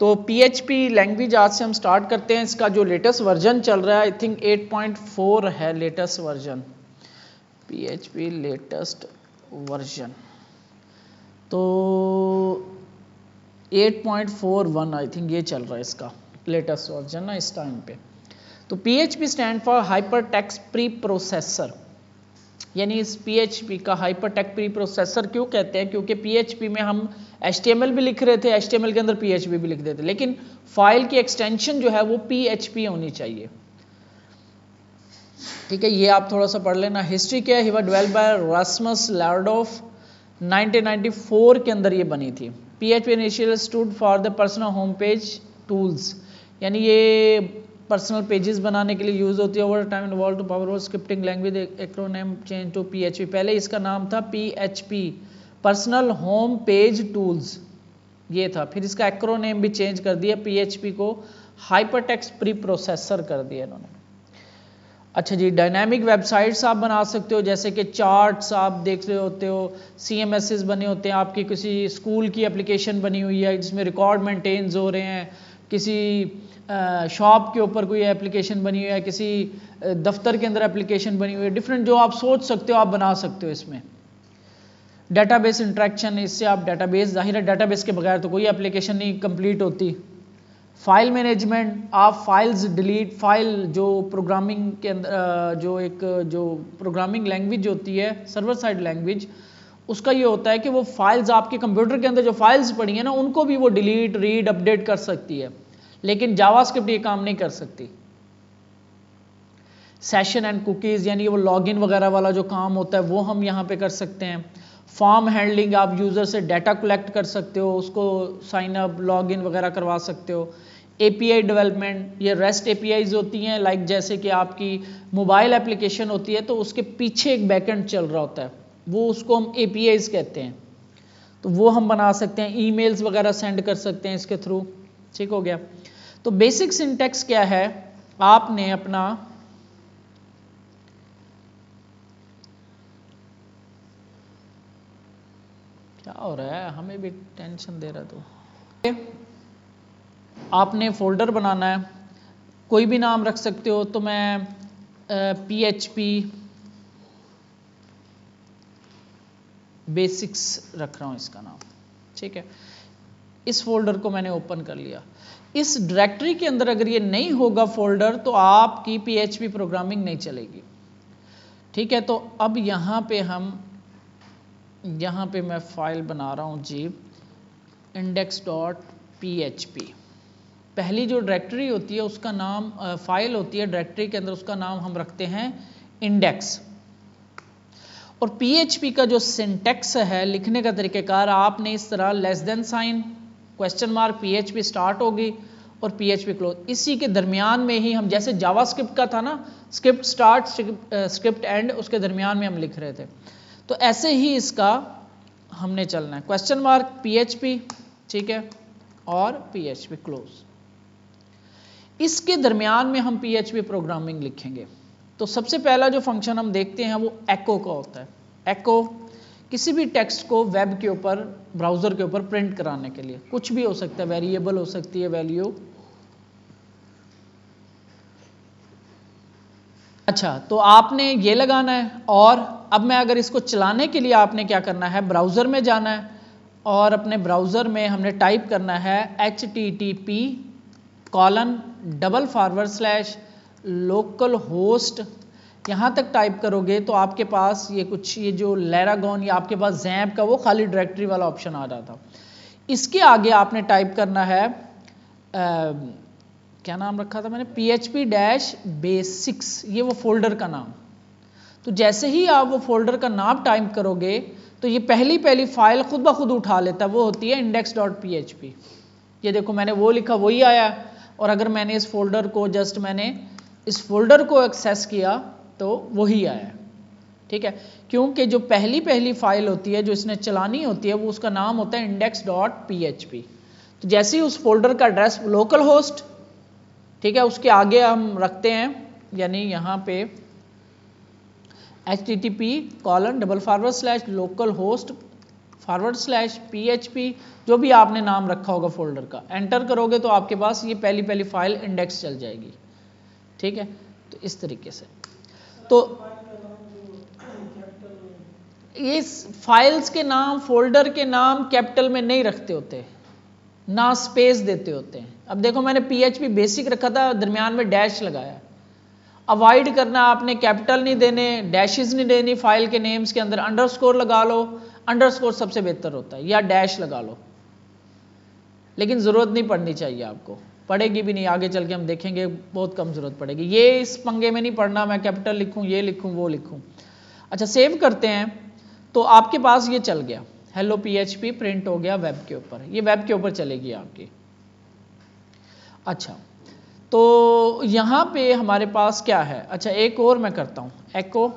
तो PHP language आज से हम स्टार्ट करते हैं। इसका जो लेटेस्ट वर्जन चल रहा है आई थिंक 8.4 है latest version, PHP latest version तो 8.41 आई थिंक ये चल रहा है इसका लेटेस्ट वर्जन ना इस टाइम पे। तो PHP stand for hyper text pre processor, यानी इस PHP का हाइपर टेक्स्ट प्री प्रोसेसर क्यों कहते हैं, क्योंकि PHP में हम HTML भी लिख रहे थे, HTML के अंदर PHP भी लिख देते, लेकिन फाइल की एक्सटेंशन जो है वो PHP होनी चाहिए। ठीक है, ये आप थोड़ा सा पढ़ लेना। हिस्ट्री क्या है, he was developed by Rasmus Lerdorf 1994 के अंदर ये बनी थी। PHP initial stood for the personal home page tools, यानी ये पर्सनल पेजेस बनाने के लिए यूज होती है। Over time involve to power scripting language acronym change to PHP। पहले इसका नाम था PHP personal home page tools, ये था, फिर इसका एक्रोनिम भी चेंज कर दिया, PHP को हाइपरटेक्स्ट प्री प्रोसेसर कर दिया इन्होंने। अच्छा जी, डायनामिक वेबसाइट्स आप बना सकते हो, जैसे कि चार्ट्स आप देख रहे होते हो, CMSs बने होते हैं, आपकी किसी स्कूल की एप्लीकेशन बनी हुई है जिसमें रिकॉर्ड मेंटेन्स हो रहे हैं, किसी शॉप के ऊपर कोई एप्लीकेशन बनी हुई है, किसी दफ्तर के अंदर एप्लीकेशन बनी हुई है, डिफरेंट जो आप सोच सकते हो आप बना सकते हो इसमें। डेटाबेस इंटरेक्शन, इससे आप डेटाबेस, जाहिर है डेटाबेस के बगैर तो कोई एप्लीकेशन नहीं कंप्लीट होती। फाइल मैनेजमेंट, आप फाइल्स डिलीट, फाइल जो प्रोग्रामिंग के अंदर जो प्रोग्रामिंग लैंग्वेज होती है सर्वर साइड लैंग्वेज, उसका ये होता है कि वो फाइल्स आपके कंप्यूटर के अंदर जो फाइल्स पड़ी हैं ना उनको भी वो डिलीट रीड अपडेट कर सकती है, लेकिन जावास्क्रिप्ट ये काम नहीं कर सकती। सेशन एंड कुकीज़, यानी वो लॉगिन वगैरह वाला जो काम होता है वो हम यहाँ पे कर सकते हैं। फॉर्म हैंडलिंग, आप यूज़र से डाटा कलेक्ट कर सकते हो, उसको साइन अप लॉगिन वगैरह करवा सकते हो। API डेवलपमेंट, ये REST APIs होती हैं, लाइक जैसे कि आपकी मोबाइल एप्लीकेशन होती है तो उसके पीछे एक बैकएंड चल रहा होता है, वो उसको हम APIs कहते हैं, तो वो हम बना सकते हैं। ईमेल्स वगैरह सेंड कर सकते हैं इसके थ्रू। ठीक हो गया। तो बेसिक सिंटैक्स क्या है, आपने अपना क्या हो रहा है, हमें भी टेंशन दे रहा है। तो आपने फोल्डर बनाना है, कोई भी नाम रख सकते हो, तो मैं PHP बेसिक्स रख रहा हूँ इसका नाम। ठीक है, इस फोल्डर को मैंने ओपन कर लिया। इस डायरेक्टरी के अंदर अगर ये नहीं होगा फोल्डर तो आपकी PHP प्रोग्रामिंग नहीं चलेगी। ठीक है, तो अब यहाँ पे मैं फाइल बना रहा हूँ जी, index.php। पहली जो डायरेक्टरी होती है उसका नाम, फाइल होती है डायरेक्टरी के अंदर, उसका नाम हम रखते हैं इंडेक्स। और PHP का जो सिंटैक्स है लिखने का तरीक़ेकार, आपने इस तरह less than sign question mark PHP start होगी और PHP क्लोज, इसी के दरमियान में ही हम, जैसे जावास्क्रिप्ट का था ना, स्क्रिप्ट स्टार्ट स्क्रिप्ट एंड, उसके दरमियान में हम लिख रहे थे, तो ऐसे ही इसका हमने चलना है, क्वेश्चन मार्क PHP, ठीक है, और PHP क्लोज, इसके दरमियान में हम PHP प्रोग्रामिंग लिखेंगे। तो सबसे पहला जो फंक्शन हम देखते हैं वो एको का होता है। एको किसी भी टेक्स्ट को वेब के ऊपर, ब्राउजर के ऊपर प्रिंट कराने के लिए, कुछ भी हो सकता है, वेरिएबल हो सकती है, वैल्यू। अच्छा, तो आपने ये लगाना है, और अब मैं अगर इसको चलाने के लिए आपने क्या करना है, ब्राउजर में जाना है, और अपने ब्राउजर में हमने टाइप करना है http://localhost, यहाँ तक टाइप करोगे तो आपके पास ये कुछ, ये जो लैरागॉन या आपके पास जैम्प का वो खाली डायरेक्टरी वाला ऑप्शन आ रहा था। इसके आगे आपने टाइप करना है क्या नाम रखा था मैंने, PHP-basics, ये वो फोल्डर का नाम। तो जैसे ही आप वो फोल्डर का नाम टाइप करोगे तो ये पहली फाइल खुद ब खुद उठा लेता है, वो होती है index.php। ये देखो मैंने वो लिखा, वही आया, और अगर मैंने इस फोल्डर को मैंने इस फोल्डर को एक्सेस किया तो वही आया। ठीक है, क्योंकि जो पहली फाइल होती है जो इसने चलानी होती है वो उसका नाम होता है index.php। तो जैसे ही उस फोल्डर का एड्रेस लोकल होस्ट, ठीक है, उसके आगे हम रखते हैं, यानी यहाँ पे http://localhost /php जो भी आपने नाम रखा होगा फोल्डर का, एंटर करोगे तो आपके पास ये पहली फाइल इंडेक्स चल जाएगी। ठीक है, तो इस तरीके से तो ये फाइल्स के नाम, फोल्डर के नाम कैपिटल में नहीं रखते होते, ना स्पेस देते होते हैं। अब देखो मैंने PHP बेसिक रखा था, दरमियान में डैश लगाया। अवॉइड करना आपने, कैपिटल नहीं देने, डैशेस नहीं देनी फाइल के नेम्स के अंदर, अंडरस्कोर लगा लो, अंडरस्कोर सबसे बेहतर होता है, या डैश लगा लो, लेकिन ज़रूरत नहीं पड़नी चाहिए आपको, पड़ेगी भी नहीं, आगे चल के हम देखेंगे बहुत कम ज़रूरत पड़ेगी। ये इस पंगे में नहीं पड़ना मैं कैपिटल लिखूँ, ये लिखूँ, वो लिखूँ। अच्छा सेव करते हैं, तो आपके पास ये चल गया, हेलो PHP प्रिंट हो गया वेब के ऊपर, ये वेब के ऊपर चलेगी आपकी। अच्छा तो यहाँ पे हमारे पास क्या है, अच्छा एक और मैं करता हूँ, एको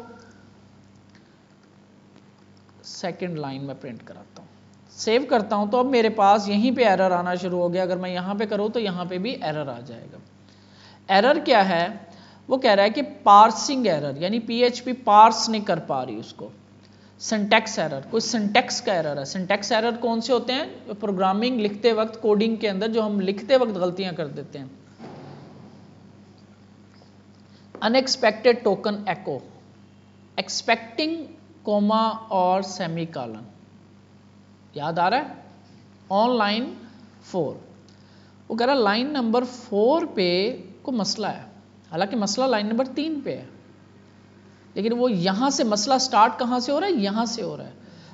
सेकंड लाइन में प्रिंट कराता हूँ, सेव करता हूँ, तो अब मेरे पास यहीं पे एरर आना शुरू हो गया। अगर मैं यहाँ पे करूँ तो यहाँ पे भी एरर आ जाएगा। एरर क्या है, वो कह रहा है कि पार्सिंग एरर, यानी PHP पार्स नहीं कर पा रही उसको। सिंटैक्स एरर, कोई सिंटैक्स का एरर है। सिंटैक्स एरर कौन से होते हैं, प्रोग्रामिंग लिखते वक्त, कोडिंग के अंदर जो हम लिखते वक्त गलतियां कर देते हैं। अनएक्सपेक्टेड टोकन एको, एक्सपेक्टिंग कोमा और सेमीकोलन, याद आ रहा है, ऑन लाइन 4। वो कह रहा है लाइन नंबर 4 पे को मसला है, हालांकि मसला लाइन नंबर 3 पे है, लेकिन वो यहां से मसला स्टार्ट कहां से हो रहा है, यहां से हो रहा है।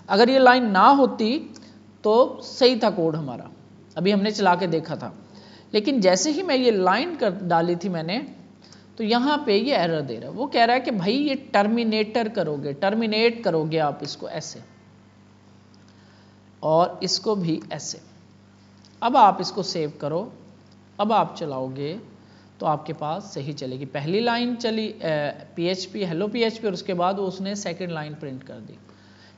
अगर ये लाइन ना होती तो सही था कोड हमारा, अभी हमने चला के देखा था, लेकिन जैसे ही मैं ये लाइन कर डाली थी मैंने, तो यहाँ पे ये एरर दे रहा है। वो कह रहा है कि भाई ये टर्मिनेटर करोगे, टर्मिनेट करोगे आप इसको ऐसे, और इसको भी ऐसे। अब आप इसको सेव करो, अब आप चलाओगे तो आपके पास सही चलेगी। पहली लाइन चली PHP हेलो PHP, और उसके बाद उसने सेकंड लाइन प्रिंट कर दी।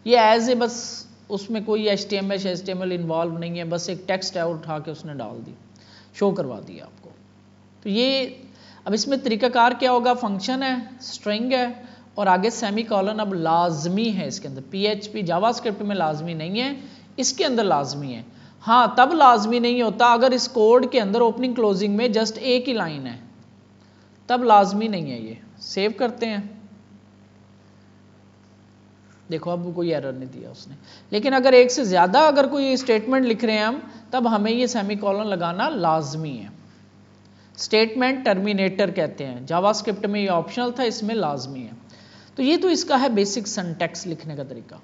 ये एज ए बस, उसमें कोई HTML इन्वॉल्व नहीं है, बस एक टेक्स्ट है उठा के उसने डाल दी, शो करवा दिया आपको। तो ये अब इसमें तरीकाकार क्या होगा, फंक्शन है, स्ट्रिंग है, और आगे सेमीकोलन अब लाजमी है इसके अंदर। PHP जावास्क्रिप्ट में लाजमी नहीं है, इसके अंदर लाजमी है। हाँ तब लाजमी नहीं होता अगर इस कोड के अंदर ओपनिंग क्लोजिंग में जस्ट एक ही लाइन है, तब लाजमी नहीं है। ये सेव करते हैं, देखो अब कोई एरर नहीं दिया उसने। लेकिन अगर एक से ज्यादा अगर कोई स्टेटमेंट लिख रहे हैं हम, तब हमें ये सेमीकोलन लगाना लाजमी है। स्टेटमेंट टर्मिनेटर कहते हैं, जावास्क्रिप्ट में ये ऑप्शनल था, इसमें लाजमी है। तो ये तो इसका है बेसिक सिंटैक्स लिखने का तरीका।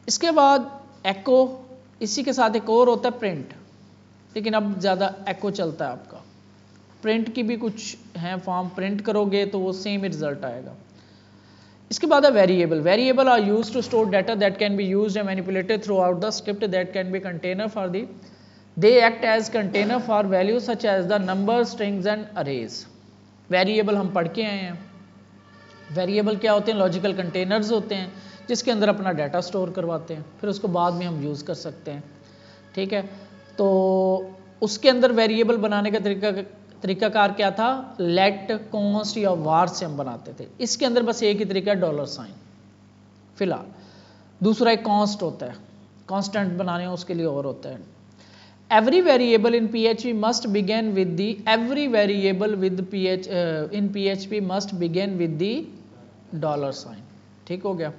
इसके बाद एको, इसी के साथ एक और होता है प्रिंट, लेकिन अब ज़्यादा एको चलता है आपका। प्रिंट की भी कुछ है फॉर्म, प्रिंट करोगे तो वो सेम रिजल्ट आएगा। इसके बाद है variable. Variable are used to store data that can be used and manipulated throughout the script that can be container for the, they act as container for values such as the number, strings and arrays. Variable हम पढ़ के आए हैं। Variable क्या होते हैं, logical containers होते हैं जिसके अंदर अपना डाटा स्टोर करवाते हैं, फिर उसको बाद में हम यूज़ कर सकते हैं। ठीक है, तो उसके अंदर वेरिएबल बनाने का तरीकाकार क्या था, लेट, कॉन्स्ट या वार से हम बनाते थे। इसके अंदर बस एक ही तरीका है, $। फिलहाल दूसरा एक कॉन्स्ट होता है, कॉन्स्टेंट बनाने हैं उसके लिए और होता है। Every variable in PHP must begin with the, every variable within PHP must begin with the $। ठीक हो गया।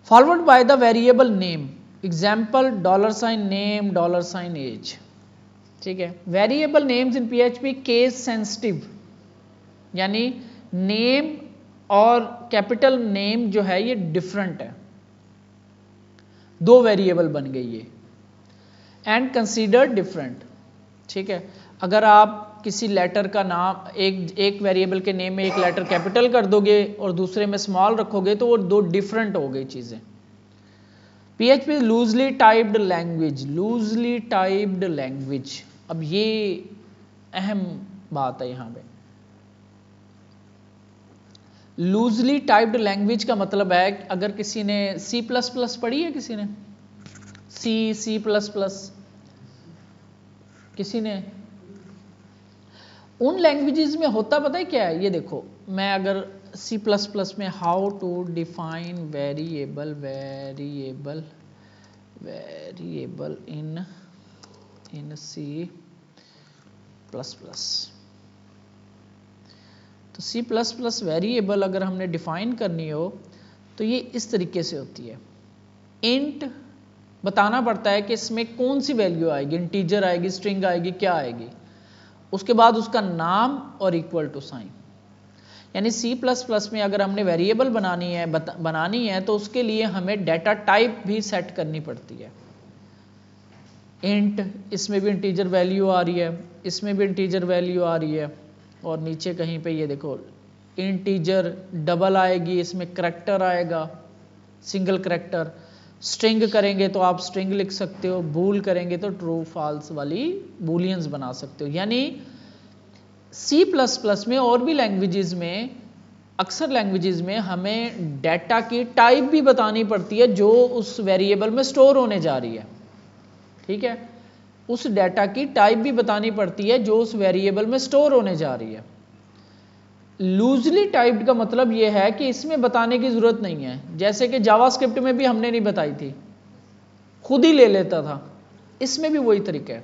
Forward by the variable name, example $name, $age। ठीक है, variable names in PHP case sensitive, यानी name और capital name जो है ये डिफरेंट है, दो वेरिएबल बन गई ये, एंड कंसीडर डिफरेंट। ठीक है, अगर आप किसी लेटर का नाम, एक वेरिएबल के नेम में एक लेटर कैपिटल कर दोगे और दूसरे में स्मॉल रखोगे तो वो दो डिफरेंट हो गई चीजें। PHP loosely typed language, loosely typed language, अब ये अहम बात है यहां पे। लूजली टाइप्ड लैंग्वेज का मतलब है, अगर किसी ने C++ पढ़ी है, किसी ने C++, किसी ने, उन लैंग्वेजेस में होता पता है क्या है, ये देखो मैं अगर सी प्लस प्लस में how to define variable in C plus plus. तो सी प्लस प्लस वेरिएबल अगर हमने डिफाइन करनी हो तो ये इस तरीके से होती है। इंट बताना पड़ता है कि इसमें कौन सी वैल्यू आएगी, इंटीजर आएगी, स्ट्रिंग आएगी, क्या आएगी। उसके बाद उसका नाम और इक्वल टू साइन। यानी सी प्लस प्लस में अगर हमने वेरिएबल बनानी है तो उसके लिए हमें डाटा टाइप भी सेट करनी पड़ती है। इंट, इसमें भी इंटीजर वैल्यू आ रही है, इसमें भी इंटीजर वैल्यू आ रही है, और नीचे कहीं पे ये देखो इंटीजर डबल आएगी, इसमें करैक्टर आएगा, सिंगल करैक्टर। स्ट्रिंग करेंगे तो आप स्ट्रिंग लिख सकते हो, बूल करेंगे तो ट्रू फॉल्स वाली बूलियंस बना सकते हो। यानी सी प्लस प्लस में और भी लैंग्वेजेस में, अक्सर लैंग्वेजेस में हमें डाटा की टाइप भी बतानी पड़ती है जो उस वेरिएबल में स्टोर होने जा रही है। ठीक है, उस डाटा की टाइप भी बतानी पड़ती है जो उस वेरिएबल में स्टोर होने जा रही है। लूजली टाइप्ड का मतलब यह है कि इसमें बताने की जरूरत नहीं है, जैसे कि जावास्क्रिप्ट में भी हमने नहीं बताई थी, खुद ही ले लेता था। इसमें भी वही तरीका है।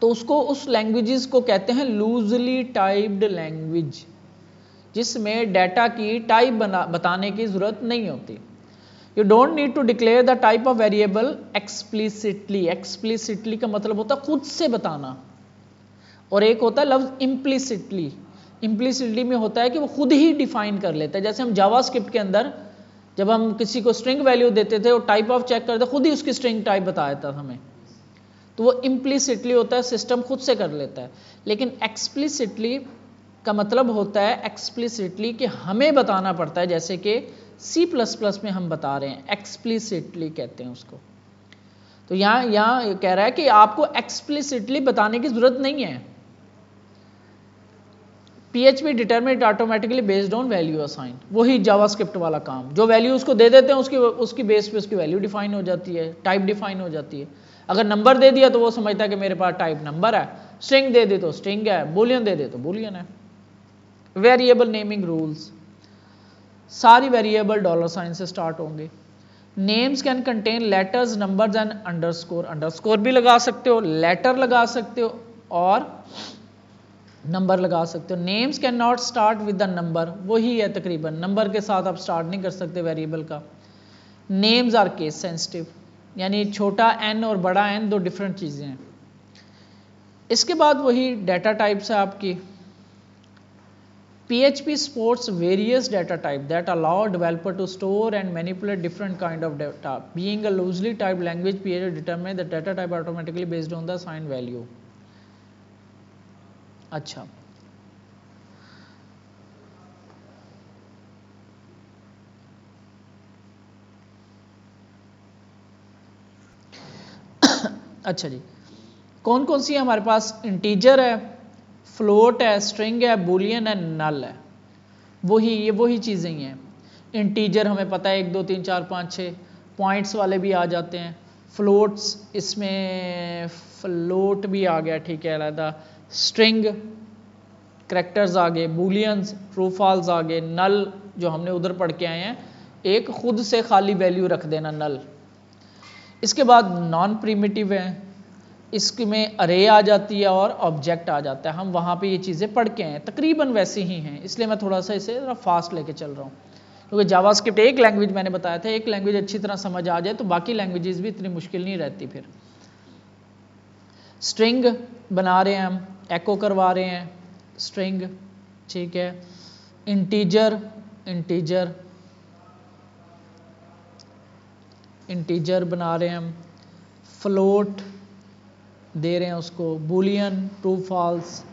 तो उसको, उस लैंग्वेजेस को कहते हैं लूजली टाइप्ड लैंग्वेज, जिसमें डाटा की टाइप बताने की जरूरत नहीं होती। You don't need to declare the type of variable explicitly. Explicitly का मतलब होता है खुद से बताना, और एक होता है लफ्ज इम्प्लिसिटली। इम्प्लिसिटली में होता है कि वो खुद ही डिफाइन कर लेता है। जैसे हम जावास्क्रिप्ट के अंदर जब हम किसी को स्ट्रिंग वैल्यू देते थे और टाइप ऑफ चेक करते, खुद ही उसकी स्ट्रिंग टाइप बता देता था हमें। तो वो इम्प्लिसिटली होता है, सिस्टम खुद से कर लेता है। लेकिन एक्सप्लिसिटली का मतलब होता है एक्सप्लिसिटली कि हमें बताना पड़ता है, जैसे कि सी प्लस प्लस में हम बता रहे हैं, एक्सप्लिसिटली कहते हैं उसको। तो यहाँ कह रहा है कि आपको एक्सप्लिसिटली बताने की जरूरत नहीं है। PHP determinate automatically based on value assign, वही जावास्क्रिप्ट वाला काम। जो वैल्यू उसको दे देते हैं उसकी बेस पे उसकी वैल्यू डिफाइन हो जाती है, टाइप डिफाइन हो जाती है। अगर नंबर दे दिया तो वो समझता है कि मेरे पास टाइप नंबर है, स्ट्रिंग दे दी तो स्ट्रिंग है, बूलियन दे दे तो बूलियन है। वेरिएबल नेमिंग रूल्स, सारी वेरिएबल डॉलर साइन से स्टार्ट होंगे। Names can contain letters, numbers and underscore. Underscore भी लगा सकते हो, लेटर लगा सकते हो और नंबर लगा सकते हो। Names can not start with the number, वही है तकरीबन, नंबर के साथ आप स्टार्ट नहीं कर सकते वेरिएबल का। नेम्स आर केस सेंसिटिव, यानी छोटा n और बड़ा N दो डिफरेंट चीज़ें हैं। इसके बाद वही डाटा टाइप्स है आपकी। PHP supports various data type that allow developer to store and manipulate different kind of data. Being a loosely typed language, PHP determines the data type automatically based on the assigned value. अच्छा, अच्छा जी, कौन कौन सी है हमारे पास? Integer है, float है, string है, Boolean है, नल है। वही चीज़ें ही हैं। इंटीजर हमें पता है 1 2 3 4 5 6 पॉइंट्स वाले भी आ जाते हैं। फ्लोट्स, इसमें फ्लोट भी आ गया, ठीक है, अलहदा। स्ट्रिंग, करैक्टर्स आ गए, बूलियंस, ट्रू फॉल्स आ गए, नल जो हमने उधर पढ़ के आए हैं, एक खुद से खाली वैल्यू रख देना, नल। इसके बाद नॉन प्रिमिटिव है, इसमें अरे आ जाती है और ऑब्जेक्ट आ जाता है। हम वहाँ पे ये चीज़ें पढ़ के हैं, तकरीबन वैसे ही हैं, इसलिए मैं थोड़ा सा इसे फास्ट लेके चल रहा हूँ, क्योंकि जावास्क्रिप्ट एक लैंग्वेज मैंने बताया था, एक लैंग्वेज अच्छी तरह समझ आ जाए तो बाकी लैंग्वेजेस भी इतनी मुश्किल नहीं रहती। फिर स्ट्रिंग बना रहे हैं हम, एको करवा रहे हैं स्ट्रिंग, ठीक है। इंटीजर बना रहे हैं हम, फ्लोट दे रहे हैं उसको, बूलियन, ट्रू फॉल्स,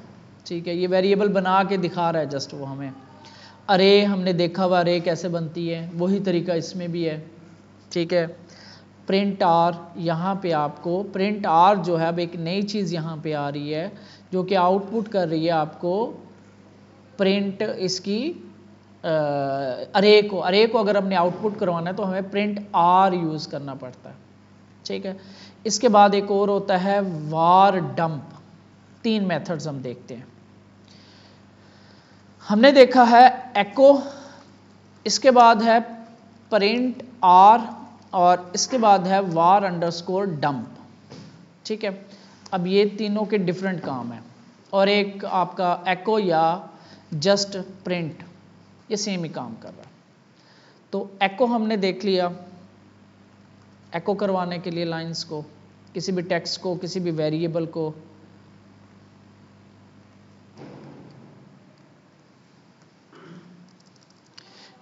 ठीक है। ये वेरिएबल बना के दिखा रहा है जस्ट वो हमें। अरे हमने देखा हुआ अरे कैसे बनती है, वही तरीका इसमें भी है, ठीक है। प्रिंट आर, यहाँ पे आपको प्रिंट आर जो है, अब एक नई चीज़ यहाँ पे आ रही है जो कि आउटपुट कर रही है आपको प्रिंट इसकी अरे को अगर हमने आउटपुट करवाना है तो हमें प्रिंट आर यूज़ करना पड़ता है, ठीक है। इसके बाद एक और होता है वार डंप। 3 मेथड्स हम देखते हैं। हमने देखा है एको, इसके बाद है प्रिंट आर, और इसके बाद है var अंडरस्कोर डंप। ठीक है, अब ये तीनों के डिफरेंट काम है, और एक आपका एको या जस्ट प्रिंट, ये सेम ही काम कर रहा है। तो एको हमने देख लिया, एको करवाने के लिए लाइंस को, किसी भी टेक्स्ट को, किसी भी वेरिएबल को।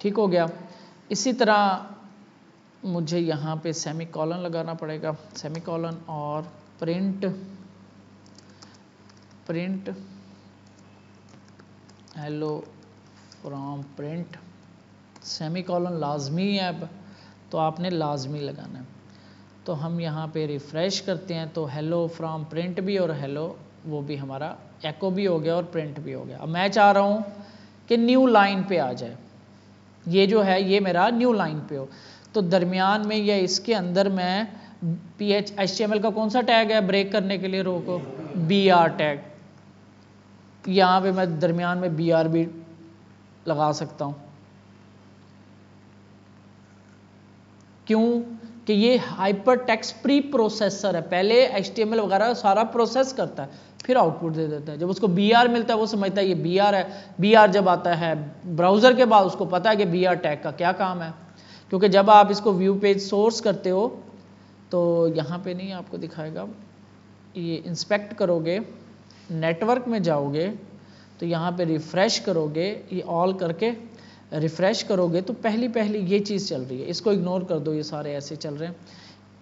ठीक हो गया। इसी तरह मुझे यहाँ पे सेमी कॉलन लगाना पड़ेगा, सेमी कॉलन, और print hello from print, semi colon लाजमी है अब, तो आपने लाजमी लगाना है। तो हम यहाँ पे रिफ्रेश करते हैं तो हेलो फ्रॉम प्रिंट भी और हेलो वो भी हमारा एको भी हो गया और प्रिंट भी हो गया। अब मैं चाह रहा हूँ कि न्यू लाइन पे आ जाए, ये जो है ये मेरा न्यू लाइन पे हो, तो दरमियान में या इसके अंदर मैं HTML का कौन सा टैग है ब्रेक करने के लिए, रो को BR टैग, यहाँ पे मैं दरमियान में BR भी लगा सकता हूँ। क्यों कि ये हाइपर टेक्स्ट प्री प्रोसेसर है, पहले HTML वगैरह सारा प्रोसेस करता है फिर आउटपुट दे देता है। जब उसको BR मिलता है वो समझता है ये BR है। BR जब आता है ब्राउज़र के बाद उसको पता है कि BR टैग का क्या काम है, क्योंकि जब आप इसको व्यू पेज सोर्स करते हो तो यहाँ पे नहीं आपको दिखाएगा, ये इंस्पेक्ट करोगे, नेटवर्क में जाओगे तो यहाँ पे रिफ़्रेश करोगे, ये ऑल करके रिफ़्रेश करोगे तो पहली ये चीज़ चल रही है, इसको इग्नोर कर दो, ये सारे ऐसे चल रहे हैं।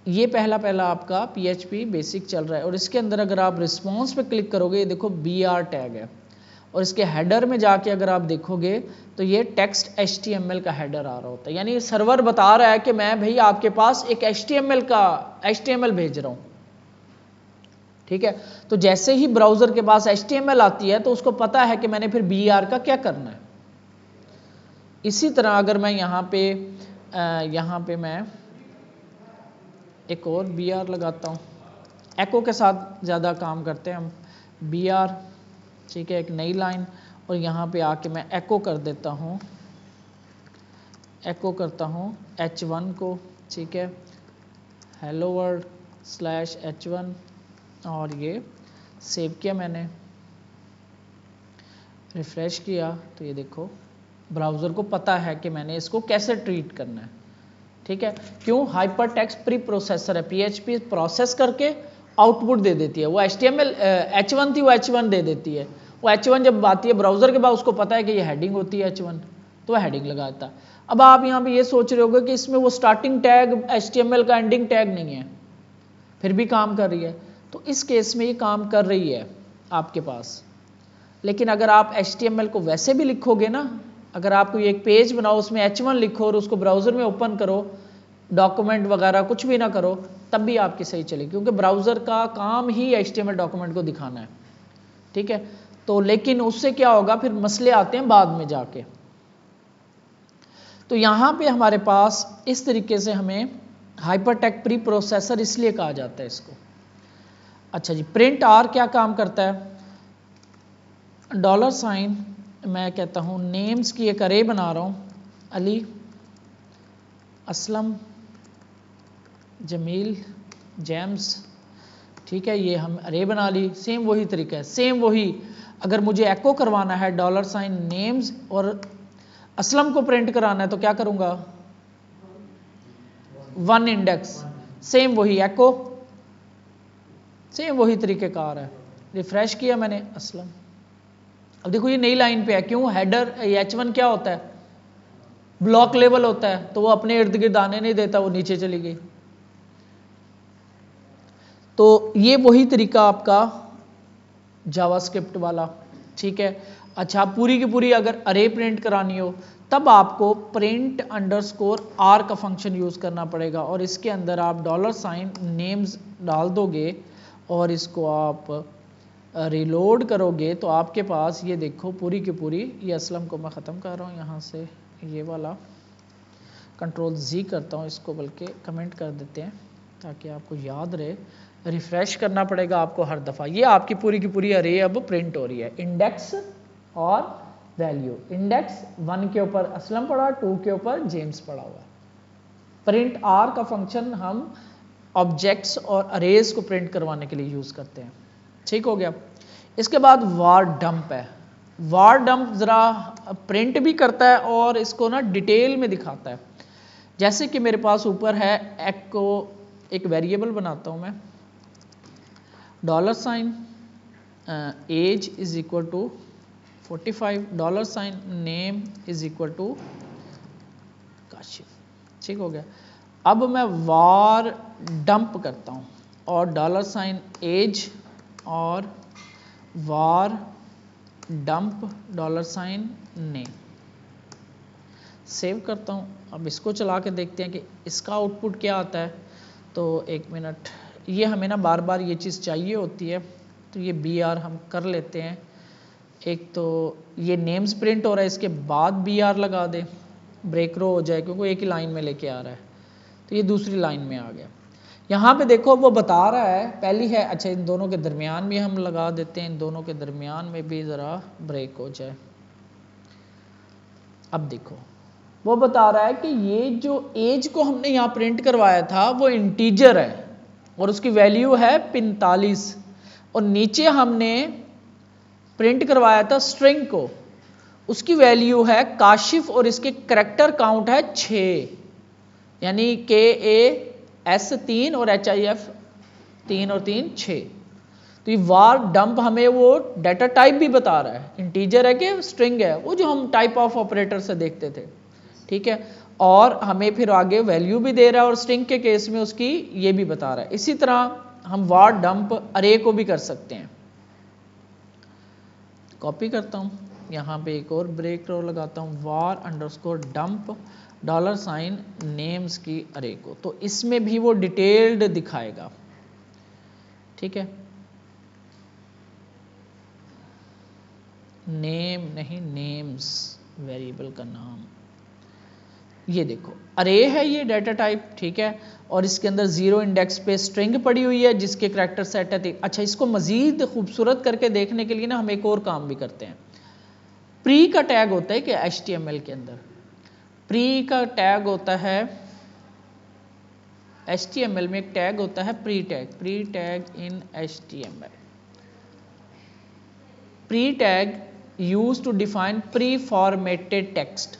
ये पहला आपका PHP बेसिक चल रहा है, और इसके अंदर अगर आप रिस्पॉन्स पे क्लिक करोगे, ये देखो BR टैग है, और इसके हेडर में जाके अगर आप देखोगे तो ये टेक्स्ट HTML का हेडर आ रहा होता है, यानी सर्वर बता रहा है कि मैं भाई आपके पास एक HTML भेज रहा हूँ। ठीक है, तो जैसे ही ब्राउज़र के पास HTML आती है तो उसको पता है कि मैंने फिर BR का क्या करना है। इसी तरह अगर मैं यहाँ पे मैं एक और BR लगाता हूँ, एको के साथ ज़्यादा काम करते हैं हम, BR, ठीक है, एक नई लाइन, और यहाँ पे आके मैं एको कर देता हूँ, एको करता हूँ H1 को, ठीक है, हेलो वर्ल्ड /H1, और ये सेव किया मैंने, रिफ़्रेश किया तो ये देखो ब्राउज़र को पता है कि मैंने इसको कैसे ट्रीट करना है। ठीक है, क्यों, हाइपर टेक्स्ट प्री प्रोसेसर है, PHP प्रोसेस करके आउटपुट दे देती है। वो HTML H1 थी, वो H1 दे देती है। वो H1 जब आती है ब्राउज़र के बाद उसको पता है कि ये हेडिंग होती है H1, तो वह हेडिंग लगाता है। अब आप यहाँ पे ये सोच रहे होगे कि इसमें वो स्टार्टिंग टैग HTML का एंडिंग टैग नहीं है, फिर भी काम कर रही है, तो इस केस में ये काम कर रही है आपके पास। लेकिन अगर आप HTML को वैसे भी लिखोगे ना, अगर आप कोई एक पेज बनाओ उसमें H1 लिखो और उसको ब्राउज़र में ओपन करो, डॉक्यूमेंट वगैरह कुछ भी ना करो, तब भी आपकी सही चलेगी, क्योंकि ब्राउज़र का काम ही HTML डॉक्यूमेंट को दिखाना है। ठीक है, तो लेकिन उससे क्या होगा, फिर मसले आते हैं बाद में जाके। तो यहाँ पे हमारे पास इस तरीके से हमें हाइपरटेक्स्ट प्री प्रोसेसर इसलिए कहा जाता है इसको। अच्छा जी, प्रिंट आर क्या काम करता है, $, मैं कहता हूँ नेम्स की एक अरे बना रहा हूँ, अली, असलम, जमील, जेम्स। ठीक है, ये हम अरे बना ली, सेम वही तरीका है, सेम वही। अगर मुझे एको करवाना है $, नेम्स, और असलम को प्रिंट कराना है तो क्या करूँगा, 1 इंडेक्स, सेम वही एको, सेम वही तरीक़ेकार है। रिफ्रेश किया मैंने, असलम। अब देखो ये नई लाइन पे है, क्यों, हेडर H1 क्या होता है, ब्लॉक लेवल होता है, तो वो अपने इर्द गिर्द आने नहीं देता, वो नीचे चली गई। तो ये वही तरीका आपका जावास्क्रिप्ट वाला। ठीक है, अच्छा, पूरी की पूरी अगर अरे प्रिंट करानी हो तब आपको प्रिंट अंडरस्कोर आर का फंक्शन यूज़ करना पड़ेगा, और इसके अंदर आप $ नेम्स डाल दोगे और इसको आप रिलोड करोगे तो आपके पास ये देखो पूरी की पूरी, ये असलम को मैं ख़त्म कर रहा हूँ यहाँ से, ये वाला Ctrl+Z करता हूँ इसको, बल्कि कमेंट कर देते हैं ताकि आपको याद रहे, रिफ़्रेश करना पड़ेगा आपको हर दफ़ा। ये आपकी पूरी की पूरी अरे अब प्रिंट हो रही है, इंडेक्स और वैल्यू। इंडेक्स 1 के ऊपर असलम पड़ा, 2 के ऊपर जेम्स पड़ा हुआ है। प्रिंट आर का फंक्शन हम ऑब्जेक्ट्स और अरेज को प्रिंट करवाने के लिए यूज करते हैं। ठीक हो गया। इसके बाद वार डंप है। वार डंप जरा प्रिंट भी करता है और इसको ना डिटेल में दिखाता है। जैसे कि मेरे पास ऊपर है एको, एक वेरिएबल बनाता हूं मैं, $, एज इज इक्वल टू 45, $नेम इज इक्वल टू काशिफ। ठीक हो गया। अब मैं वार डंप करता हूं और $एज और वार डंप $नेम सेव करता हूं। अब इसको चला के देखते हैं कि इसका आउटपुट क्या आता है। तो एक मिनट, ये हमें ना बार बार ये चीज़ चाहिए होती है, तो ये BR हम कर लेते हैं। एक तो ये नेम्स प्रिंट हो रहा है, इसके बाद BR लगा दें, ब्रेक रो हो जाए, क्योंकि एक ही लाइन में लेके आ रहा है। तो ये दूसरी लाइन में आ गया। यहाँ पे देखो वो बता रहा है, पहली है, अच्छा इन दोनों के दरमियान भी हम लगा देते हैं, इन दोनों के दरमियान में भी ज़रा ब्रेक हो जाए। अब देखो वो बता रहा है कि ये जो एज को हमने यहाँ प्रिंट करवाया था वो इंटीजर है और उसकी वैल्यू है 45, और नीचे हमने प्रिंट करवाया था स्ट्रिंग को, उसकी वैल्यू है काशिफ और इसके करैक्टर काउंट है 6, यानी KAS 3 और HIF 3 और 3 6। तो ये वार डंप हमें वो डाटा टाइप भी बता रहा है, इंटीजर है कि स्ट्रिंग है, वो जो हम टाइप ऑफ ऑपरेटर से देखते थे। ठीक है, और हमें फिर आगे वैल्यू भी दे रहा है और स्ट्रिंग के केस में उसकी ये भी बता रहा है। इसी तरह हम वार डंप अरे को भी कर सकते हैं। कॉपी करता हूं, यहां पे एक और ब्रेक रो लगाता हूं, वार अंडरस्कोर डंप $नेम्स की अरे को, तो इसमें भी वो डिटेल्ड दिखाएगा। ठीक है, नेम नहीं, नेम्स वेरिएबल का नाम। ये देखो अरे है ये डाटा टाइप, ठीक है, और इसके अंदर 0 इंडेक्स पे स्ट्रिंग पड़ी हुई है जिसके करैक्टर सेट है। अच्छा, इसको मजीद खूबसूरत करके देखने के लिए ना हम एक और काम भी करते हैं। प्री का टैग होता है कि HTML के अंदर प्री का टैग होता है, HTML में एक टैग होता है pre tag in HTML। Pre tag use to define preformatted text,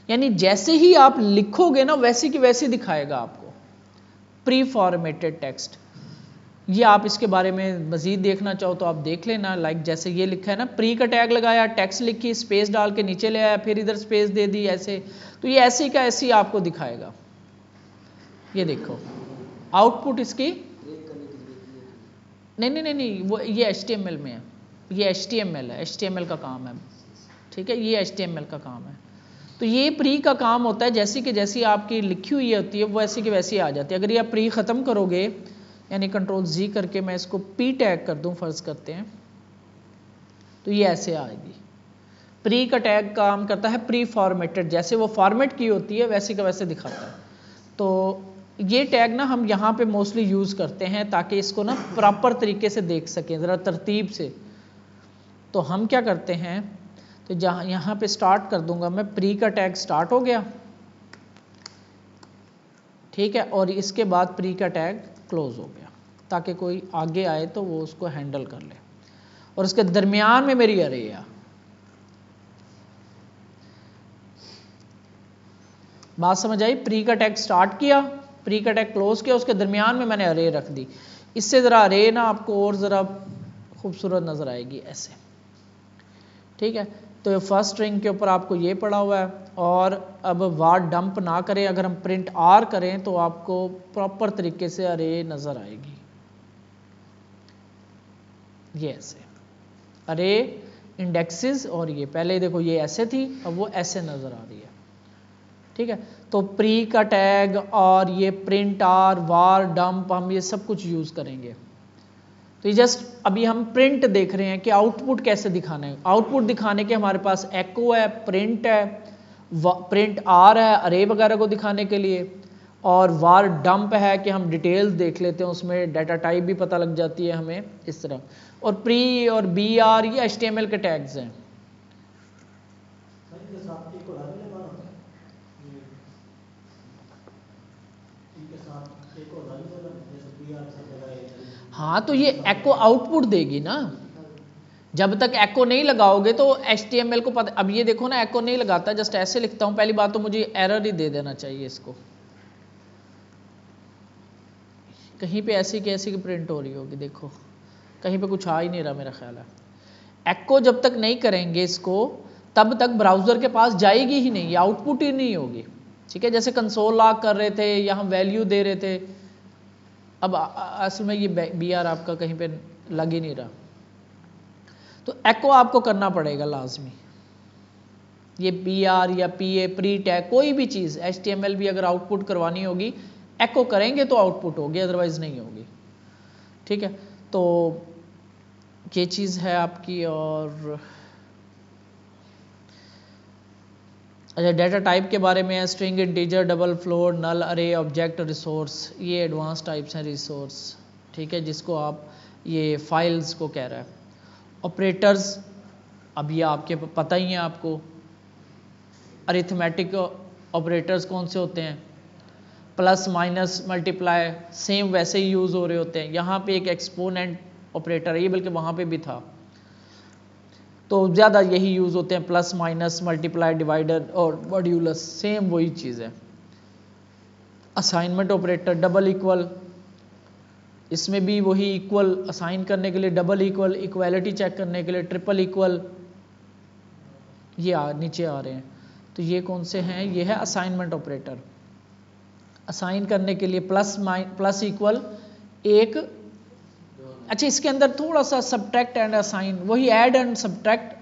यानी जैसे ही आप लिखोगे ना वैसे की वैसे दिखाएगा आपको प्री फॉर्मेटेड टेक्स्ट। ये आप इसके बारे में मजीद देखना चाहो तो आप देख लेना। लाइक जैसे ये लिखा है ना, प्री का टैग लगाया, टेक्स्ट लिखी, स्पेस डाल के नीचे ले आया, फिर इधर स्पेस दे दी, ऐसे, तो ये ऐसे का ऐसे ही आपको दिखाएगा। ये देखो आउटपुट इसकी नहीं, वो ये HTML में है, ये HTML है, HTML का काम है। ठीक है, ये HTML का काम है। तो ये प्री का काम होता है, जैसी कि जैसी आपकी लिखी हुई होती है वो ऐसी की वैसी आ जाती है। अगर ये आप प्री ख़त्म करोगे, यानी Ctrl+Z करके मैं इसको P टैग कर दूं, फर्ज करते हैं, तो ये ऐसे आएगी। प्री का टैग काम करता है प्री फॉर्मेटेड, जैसे वो फॉर्मेट की होती है वैसे का वैसे दिखाता है। तो ये टैग ना हम यहाँ पे मोस्टली यूज़ करते हैं ताकि इसको ना प्रॉपर तरीके से देख सकें, ज़रा तरतीब से। तो हम क्या करते हैं, तो जहाँ यहाँ पे स्टार्ट कर दूंगा मैं, प्री का टैग स्टार्ट हो गया, ठीक है, और इसके बाद प्री का टैग क्लोज हो गया ताकि कोई आगे आए तो वो उसको हैंडल कर ले। और उसके दरमियान में मेरी अरे है, बात समझ आई? प्री का टैग स्टार्ट किया, प्री का टैग क्लोज किया, उसके दरमियान में मैंने अरे रख दी। इससे ज़रा अरे ना आपको और ज़रा खूबसूरत नज़र आएगी ऐसे। ठीक है, तो फर्स्ट स्ट्रिंग के ऊपर आपको ये पड़ा हुआ है। और अब वार डंप ना करें, अगर हम प्रिंट आर करें तो आपको प्रॉपर तरीके से अरे नज़र आएगी। ये ऐसे अरे इंडेक्सेस, और ये पहले देखो ये ऐसे थी, अब वो ऐसे नज़र आ रही है। ठीक है, तो प्री का टैग और ये प्रिंट आर, वार डंप, हम ये सब कुछ यूज़ करेंगे। तो ये जस्ट अभी हम प्रिंट देख रहे हैं कि आउटपुट कैसे दिखाना है। आउटपुट दिखाने के हमारे पास एको है, प्रिंट है, प्रिंट आर है अरे वगैरह को दिखाने के लिए, और वार डंप है कि हम डिटेल्स देख लेते हैं, उसमें डाटा टाइप भी पता लग जाती है हमें इस तरह। और प्री और BR ये HTML के टैग्स हैं। हाँ तो ये एको आउटपुट देगी ना, जब तक एको नहीं लगाओगे तो HTML को पता। अब ये देखो ना, एको नहीं लगाता, जस्ट ऐसे लिखता हूँ, पहली बात तो मुझे एरर ही दे देना चाहिए इसको, कहीं पे ऐसी की ऐसी की प्रिंट हो रही होगी, देखो कहीं पे कुछ आ ही नहीं रहा मेरा ख्याल है। एको जब तक नहीं करेंगे इसको तब तक ब्राउजर के पास जाएगी ही नहीं, ये आउटपुट ही नहीं होगी। ठीक है, जैसे कंसोल लॉग कर रहे थे या हम वैल्यू दे रहे थे, अब असल में ये BR आपका कहीं पे लग ही नहीं रहा, तो एको आपको करना पड़ेगा लाजमी। ये BR या PA प्री टैग कोई भी चीज़ HTML भी अगर आउटपुट करवानी होगी एको करेंगे तो आउटपुट होगी, अदरवाइज नहीं होगी। ठीक है, तो ये चीज़ है आपकी। और अच्छा, डाटा टाइप के बारे में है, स्ट्रिंग, इंटीजर, डबल फ्लोट, नल, अरे, ऑब्जेक्ट, रिसोर्स, ये एडवांस टाइप्स हैं रिसोर्स। ठीक है, जिसको आप ये फाइल्स को कह रहा है। ऑपरेटर्स, अब ये आपके पता ही है आपको, अरिथमेटिक ऑपरेटर्स कौन से होते हैं, प्लस माइनस मल्टीप्लाई, सेम वैसे ही यूज़ हो रहे होते हैं। यहाँ पे एक एक्सपोनेंट ऑपरेटर है, ये बल्कि वहाँ पे भी था, तो ज़्यादा यही यूज़ होते हैं, प्लस माइनस मल्टीप्लाई डिवाइडर और मॉड्यूलस, सेम वही चीज़ है। असाइनमेंट ऑपरेटर, डबल इक्वल, इसमें भी वही इक्वल असाइन करने के लिए डबल इक्वल, इक्वालिटी चेक करने के लिए ट्रिपल इक्वल, ये नीचे आ रहे हैं। तो ये कौन से हैं, ये है असाइनमेंट ऑपरेटर। असाइन करने के लिए प्लस इक्वल एक, अच्छा इसके अंदर थोड़ा सा सब्ट्रैक्ट एंड असाइन, वही add and subtract